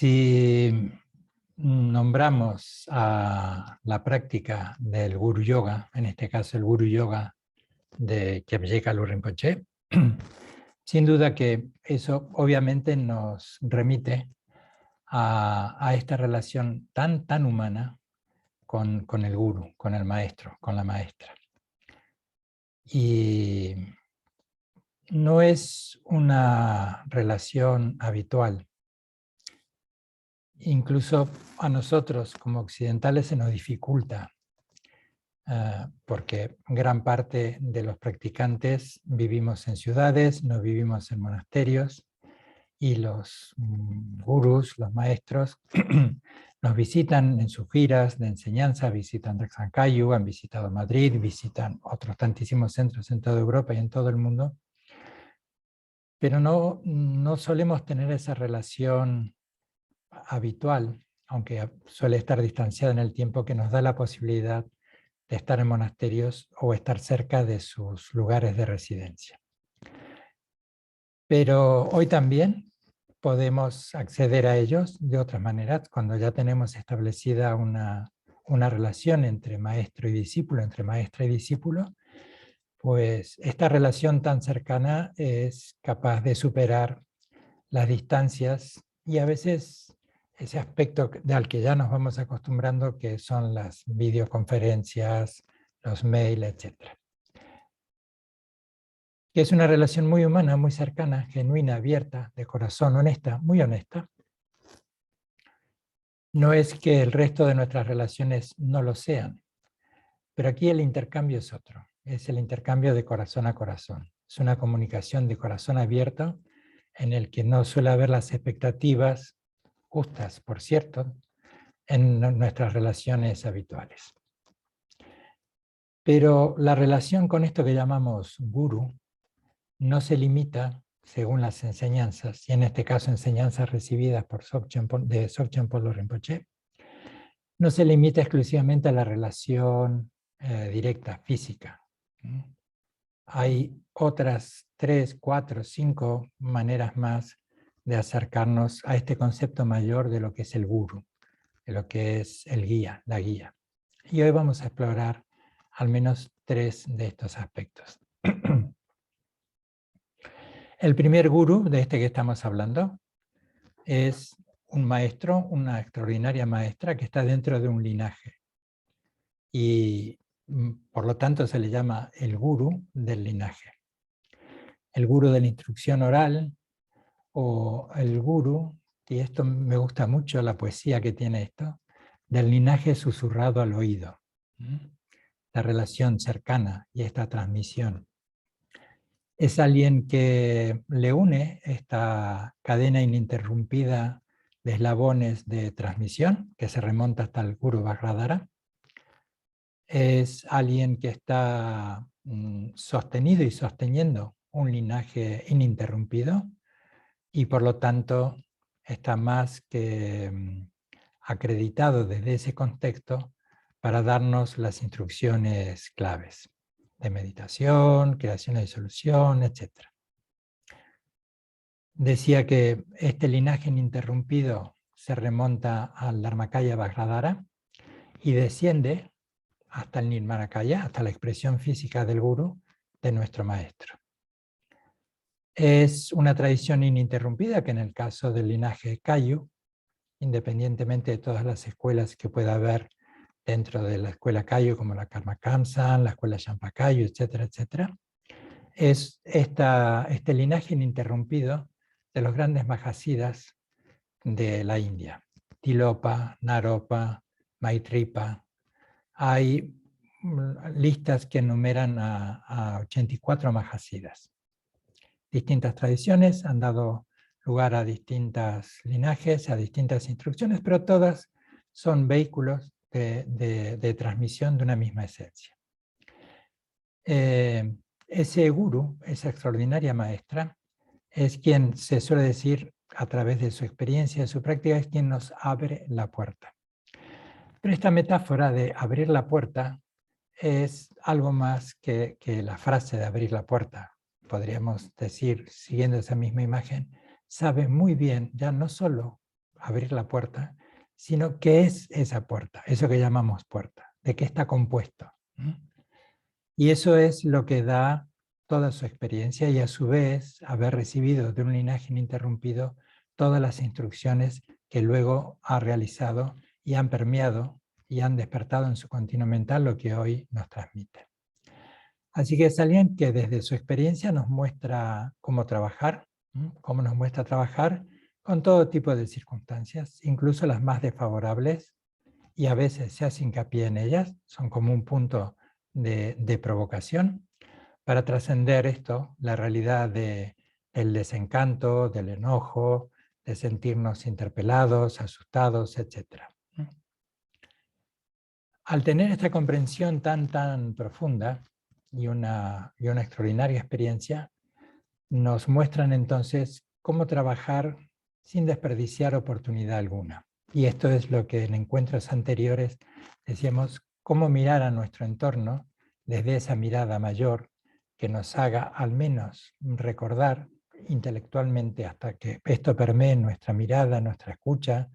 Si nombramos a la práctica del Guru Yoga, en este caso el Guru Yoga de Kyabje Kalu Rinpoche, sin duda que eso obviamente nos remite a esta relación tan humana con el Guru, con el maestro, con la maestra. Y no es una relación habitual. Incluso a nosotros como occidentales se nos dificulta, porque gran parte de los practicantes vivimos en ciudades, no vivimos en monasterios, y los gurús, los maestros, nos visitan en sus giras de enseñanza, visitan Dakshankayu, han visitado Madrid, visitan otros tantísimos centros en toda Europa y en todo el mundo, pero no solemos tener esa relación habitual, aunque suele estar distanciada en el tiempo, que nos da la posibilidad de estar en monasterios o estar cerca de sus lugares de residencia. Pero hoy también podemos acceder a ellos de otras maneras, cuando ya tenemos establecida una relación entre maestro y discípulo, entre maestra y discípulo, pues esta relación tan cercana es capaz de superar las distancias y a veces ese aspecto al que ya nos vamos acostumbrando, que son las videoconferencias, los mails, etc. Que es una relación muy humana, muy cercana, genuina, abierta, de corazón, honesta, muy honesta. No es que el resto de nuestras relaciones no lo sean, pero aquí el intercambio es otro, es el intercambio de corazón a corazón. Es una comunicación de corazón abierto en el que no suele haber las expectativas justas, por cierto, en nuestras relaciones habituales. Pero la relación con esto que llamamos guru no se limita, según las enseñanzas, y en este caso enseñanzas recibidas por de Dzogchen Polo Rinpoche, no se limita exclusivamente a la relación directa, física. Hay otras 3, 4, 5 maneras más de acercarnos a este concepto mayor de lo que es el guru, de lo que es el guía, la guía. Y hoy vamos a explorar al menos 3 de estos aspectos. El primer gurú de este que estamos hablando es un maestro, una extraordinaria maestra que está dentro de un linaje. Y por lo tanto se le llama el gurú del linaje. El gurú de la instrucción oral o el gurú, y esto me gusta mucho la poesía que tiene esto, del linaje susurrado al oído. La relación cercana y esta transmisión. Es alguien que le une esta cadena ininterrumpida de eslabones de transmisión, que se remonta hasta el Guru Vajradhara. Es alguien que está sostenido y sosteniendo un linaje ininterrumpido y por lo tanto está más que acreditado desde ese contexto para darnos las instrucciones claves de meditación, creación de solución, etc. Decía que este linaje ininterrumpido se remonta al Dharmakaya Vajradhara y desciende hasta el Nirmanakaya, hasta la expresión física del Guru, de nuestro maestro. Es una tradición ininterrumpida que en el caso del linaje Kayu, independientemente de todas las escuelas que pueda haber dentro de la escuela Kayu, como la Karma Kamsan, la escuela Champakayu, etcétera, etcétera, es este linaje ininterrumpido de los grandes Mahasiddhas de la India. Tilopa, Naropa, Maitripa. Hay listas que enumeran a 84 Mahasiddhas. Distintas tradiciones han dado lugar a distintos linajes, a distintas instrucciones, pero todas son vehículos de transmisión de una misma esencia. Ese gurú, esa extraordinaria maestra, es quien se suele decir a través de su experiencia, de su práctica, es quien nos abre la puerta. Pero esta metáfora de abrir la puerta es algo más que la frase de abrir la puerta. Podríamos decir, siguiendo esa misma imagen, sabe muy bien ya no solo abrir la puerta, sino qué es esa puerta, eso que llamamos puerta, de qué está compuesto. Y eso es lo que da toda su experiencia y a su vez haber recibido de un linaje ininterrumpido todas las instrucciones que luego ha realizado y han permeado y han despertado en su continuo mental lo que hoy nos transmite. Así que es alguien que desde su experiencia nos muestra cómo trabajar, cómo nos muestra trabajar con todo tipo de circunstancias, incluso las más desfavorables, y a veces se hace hincapié en ellas, son como un punto de provocación, para trascender esto, la realidad del desencanto, del enojo, de sentirnos interpelados, asustados, etc. Al tener esta comprensión tan profunda y una extraordinaria experiencia, nos muestran entonces cómo trabajar sin desperdiciar oportunidad alguna. Y esto es lo que en encuentros anteriores decíamos, cómo mirar a nuestro entorno desde esa mirada mayor que nos haga al menos recordar intelectualmente hasta que esto permee nuestra mirada, nuestra escucha,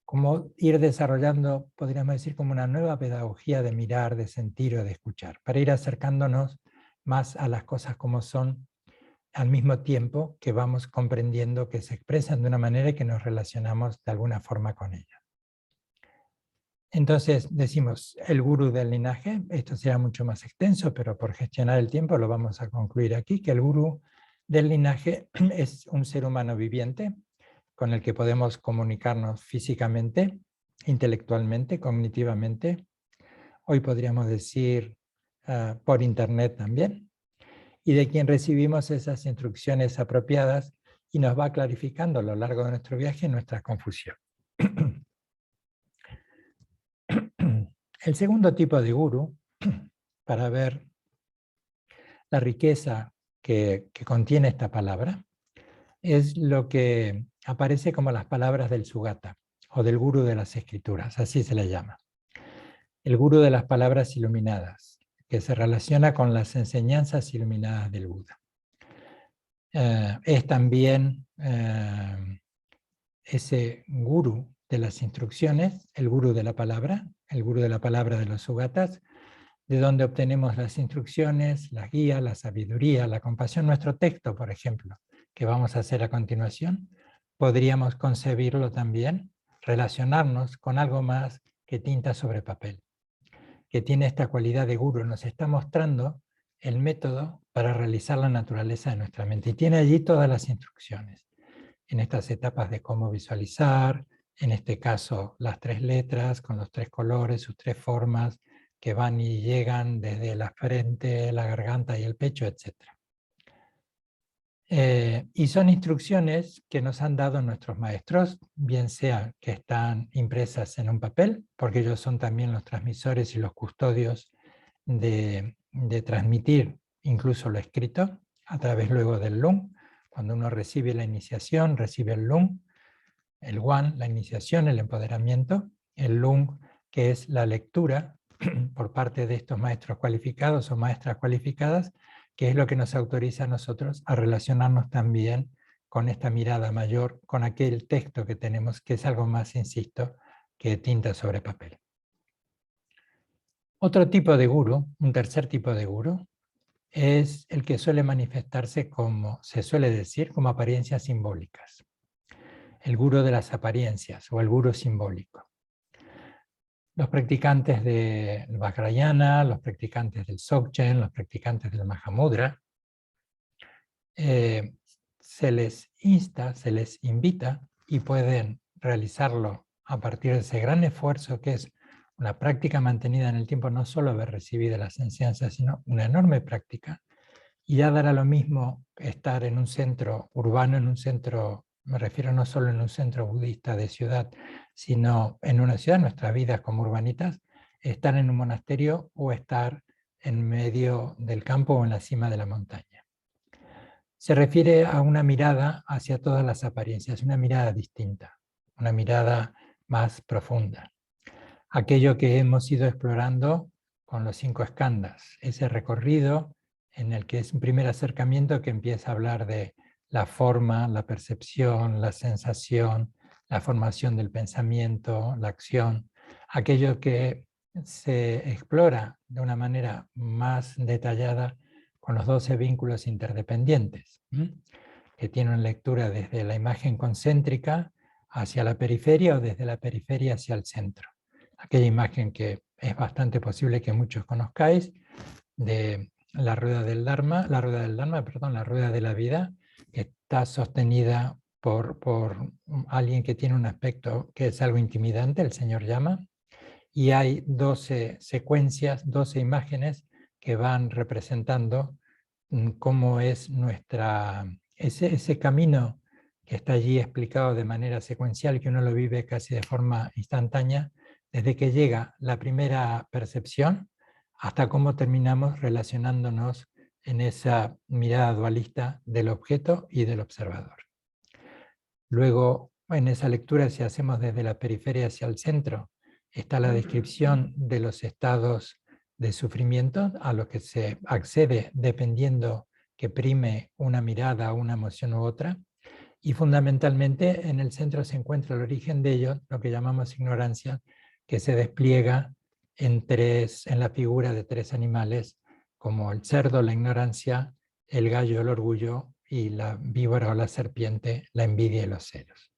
como ir desarrollando, podríamos decir, como una nueva pedagogía de mirar, de sentir o de escuchar, para ir acercándonos más a las cosas como son, al mismo tiempo que vamos comprendiendo que se expresan de una manera y que nos relacionamos de alguna forma con ellas. Entonces decimos, el gurú del linaje, esto será mucho más extenso, pero por gestionar el tiempo lo vamos a concluir aquí, que el gurú del linaje es un ser humano viviente con el que podemos comunicarnos físicamente, intelectualmente, cognitivamente, hoy podríamos decir por internet también, y de quien recibimos esas instrucciones apropiadas y nos va clarificando a lo largo de nuestro viaje nuestra confusión. El segundo tipo de gurú, para ver la riqueza que contiene esta palabra, es lo que aparece como las palabras del Sugata, o del gurú de las escrituras, así se le llama. El gurú de las palabras iluminadas, que se relaciona con las enseñanzas iluminadas del Buda. Es también ese gurú de las instrucciones, el gurú de la palabra de los Sugatas, de donde obtenemos las instrucciones, las guías, la sabiduría, la compasión. Nuestro texto, por ejemplo, que vamos a hacer a continuación, podríamos concebirlo también, relacionarnos con algo más que tinta sobre papel, que tiene esta cualidad de gurú, nos está mostrando el método para realizar la naturaleza de nuestra mente. Y tiene allí todas las instrucciones, en estas etapas de cómo visualizar, en este caso las 3 letras, con los 3 colores, sus 3 formas, que van y llegan desde la frente, la garganta y el pecho, etc. Y son instrucciones que nos han dado nuestros maestros, bien sea que están impresas en un papel, porque ellos son también los transmisores y los custodios de transmitir incluso lo escrito, a través luego del lung. Cuando uno recibe la iniciación, recibe el lung, el wan, la iniciación, el empoderamiento, el lung, que es la lectura por parte de estos maestros cualificados o maestras cualificadas, que es lo que nos autoriza a nosotros a relacionarnos también con esta mirada mayor, con aquel texto que tenemos, que es algo más, insisto, que tinta sobre papel. Otro tipo de gurú, un tercer tipo de gurú, es el que suele manifestarse como, se suele decir, como apariencias simbólicas. El gurú de las apariencias o el gurú simbólico. Los practicantes del Vajrayana, los practicantes del Dzogchen, los practicantes del Mahamudra, se les insta, se les invita y pueden realizarlo a partir de ese gran esfuerzo que es una práctica mantenida en el tiempo, no solo haber recibido las enseñanzas, sino una enorme práctica. Y ya dará lo mismo estar en un centro urbano, en un centro, me refiero no solo en un centro budista de ciudad, sino en una ciudad, nuestras vidas como urbanitas, estar en un monasterio o estar en medio del campo o en la cima de la montaña. Se refiere a una mirada hacia todas las apariencias, una mirada distinta, una mirada más profunda. Aquello que hemos ido explorando con los 5 skandhas, ese recorrido en el que es un primer acercamiento que empieza a hablar de la forma, la percepción, la sensación, la formación del pensamiento, la acción, aquello que se explora de una manera más detallada con los 12 vínculos interdependientes, que tienen lectura desde la imagen concéntrica hacia la periferia o desde la periferia hacia el centro. Aquella imagen que es bastante posible que muchos conozcáis, de la rueda del Dharma, la rueda de la vida, que está sostenida por alguien que tiene un aspecto que es algo intimidante, el señor Yama, y hay 12 secuencias, 12 imágenes que van representando cómo es ese camino que está allí explicado de manera secuencial, que uno lo vive casi de forma instantánea, desde que llega la primera percepción hasta cómo terminamos relacionándonos en esa mirada dualista del objeto y del observador. Luego, en esa lectura, si hacemos desde la periferia hacia el centro, está la descripción de los estados de sufrimiento a los que se accede dependiendo que prime una mirada, una emoción u otra. Y fundamentalmente en el centro se encuentra el origen de ello, lo que llamamos ignorancia, que se despliega en la figura de 3 animales, como el cerdo, la ignorancia, el gallo, el orgullo, y la víbora o la serpiente, la envidia y los celos.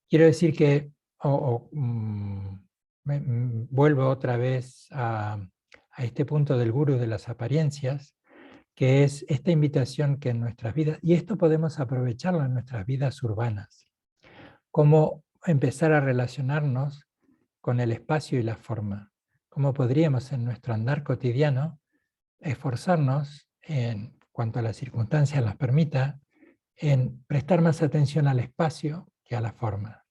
Quiero decir que vuelvo otra vez a este punto del gurú de las apariencias, que es esta invitación que en nuestras vidas, y esto podemos aprovecharlo en nuestras vidas urbanas, cómo empezar a relacionarnos con el espacio y la forma, cómo podríamos en nuestro andar cotidiano esforzarnos, en cuanto a las circunstancias las permita, en prestar más atención al espacio que a la forma.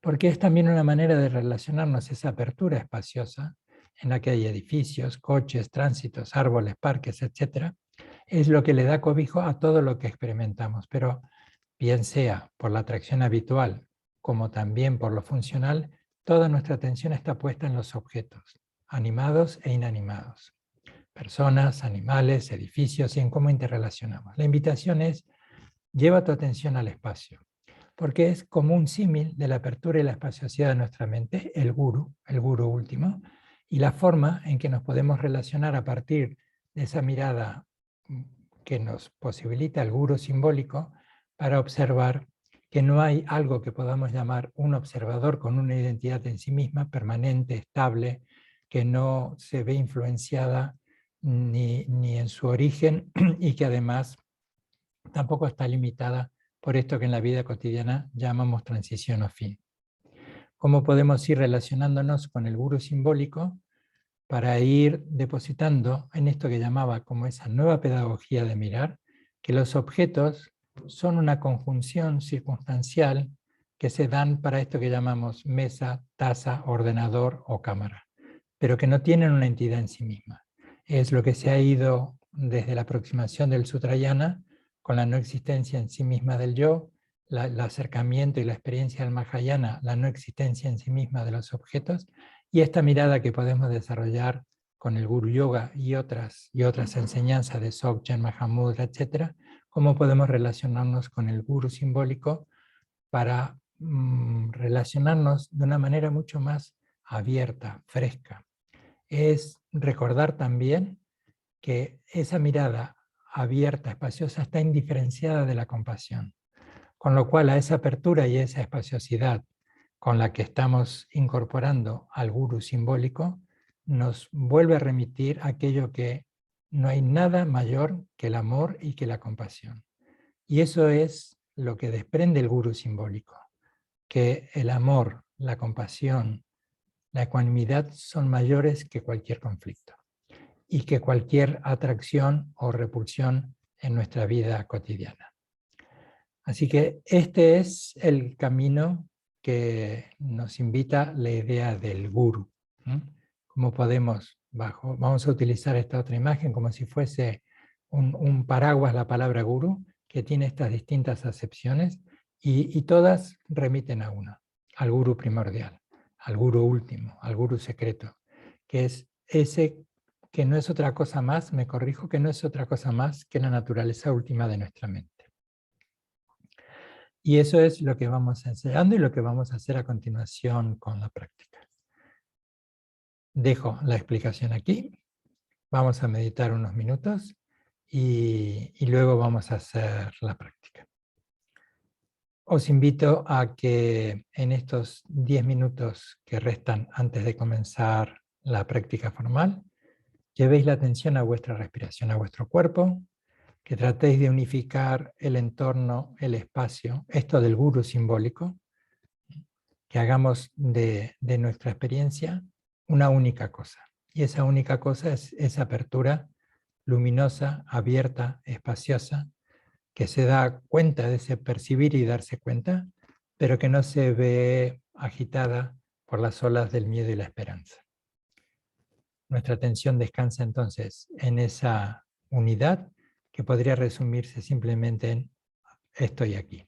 Porque es también una manera de relacionarnos, esa apertura espaciosa en la que hay edificios, coches, tránsitos, árboles, parques, etc. Es lo que le da cobijo a todo lo que experimentamos, pero bien sea por la atracción habitual como también por lo funcional, toda nuestra atención está puesta en los objetos, animados e inanimados. Personas, animales, edificios y en cómo interrelacionamos. La invitación es: lleva tu atención al espacio, porque es como un símil de la apertura y la espaciosidad de nuestra mente, el gurú último, y la forma en que nos podemos relacionar a partir de esa mirada que nos posibilita el gurú simbólico para observar que no hay algo que podamos llamar un observador con una identidad en sí misma, permanente, estable, que no se ve influenciada ni en su origen y que además tampoco está limitada por esto que en la vida cotidiana llamamos transición o fin. ¿Cómo podemos ir relacionándonos con el gurú simbólico para ir depositando en esto que llamaba como esa nueva pedagogía de mirar, que los objetos son una conjunción circunstancial que se dan para esto que llamamos mesa, taza, ordenador o cámara, pero que no tienen una entidad en sí misma? Es lo que se ha ido desde la aproximación del Sutrayana con la no existencia en sí misma del yo, el acercamiento y la experiencia del Mahayana, la no existencia en sí misma de los objetos, y esta mirada que podemos desarrollar con el Guru Yoga y otras enseñanzas de Dzogchen, Mahamudra, etc., cómo podemos relacionarnos con el Guru simbólico para relacionarnos de una manera mucho más abierta, fresca. Es recordar también que esa mirada abierta, espaciosa, está indiferenciada de la compasión. Con lo cual, a esa apertura y esa espaciosidad con la que estamos incorporando al gurú simbólico, nos vuelve a remitir aquello que no hay nada mayor que el amor y que la compasión. Y eso es lo que desprende el gurú simbólico, que el amor, la compasión, la ecuanimidad son mayores que cualquier conflicto y que cualquier atracción o repulsión en nuestra vida cotidiana. Así que este es el camino que nos invita la idea del gurú. ¿Cómo podemos, vamos a utilizar esta otra imagen como si fuese un paraguas, la palabra gurú, que tiene estas distintas acepciones y todas remiten a uno, al gurú primordial, al gurú último, al gurú secreto, que es ese que no es otra cosa más, me corrijo, que no es otra cosa más que la naturaleza última de nuestra mente. Y eso es lo que vamos enseñando y lo que vamos a hacer a continuación con la práctica. Dejo la explicación aquí. Vamos a meditar unos minutos y luego vamos a hacer la práctica. Os invito a que en estos 10 minutos que restan antes de comenzar la práctica formal, llevéis la atención a vuestra respiración, a vuestro cuerpo, que tratéis de unificar el entorno, el espacio, esto del guru simbólico, que hagamos de nuestra experiencia una única cosa. Y esa única cosa es esa apertura luminosa, abierta, espaciosa, que se da cuenta de ese percibir y darse cuenta, pero que no se ve agitada por las olas del miedo y la esperanza. Nuestra atención descansa entonces en esa unidad que podría resumirse simplemente en estoy aquí.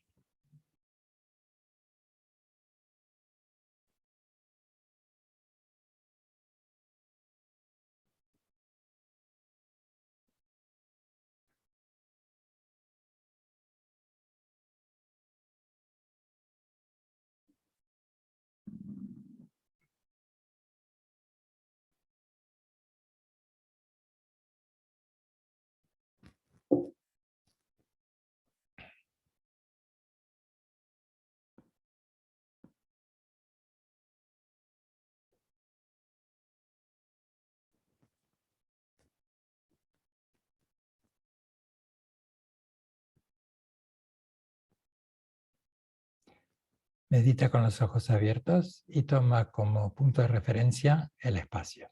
Medita con los ojos abiertos y toma como punto de referencia el espacio.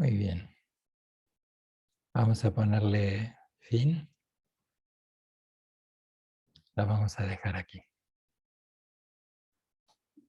Muy bien. Vamos a ponerle fin. La vamos a dejar aquí.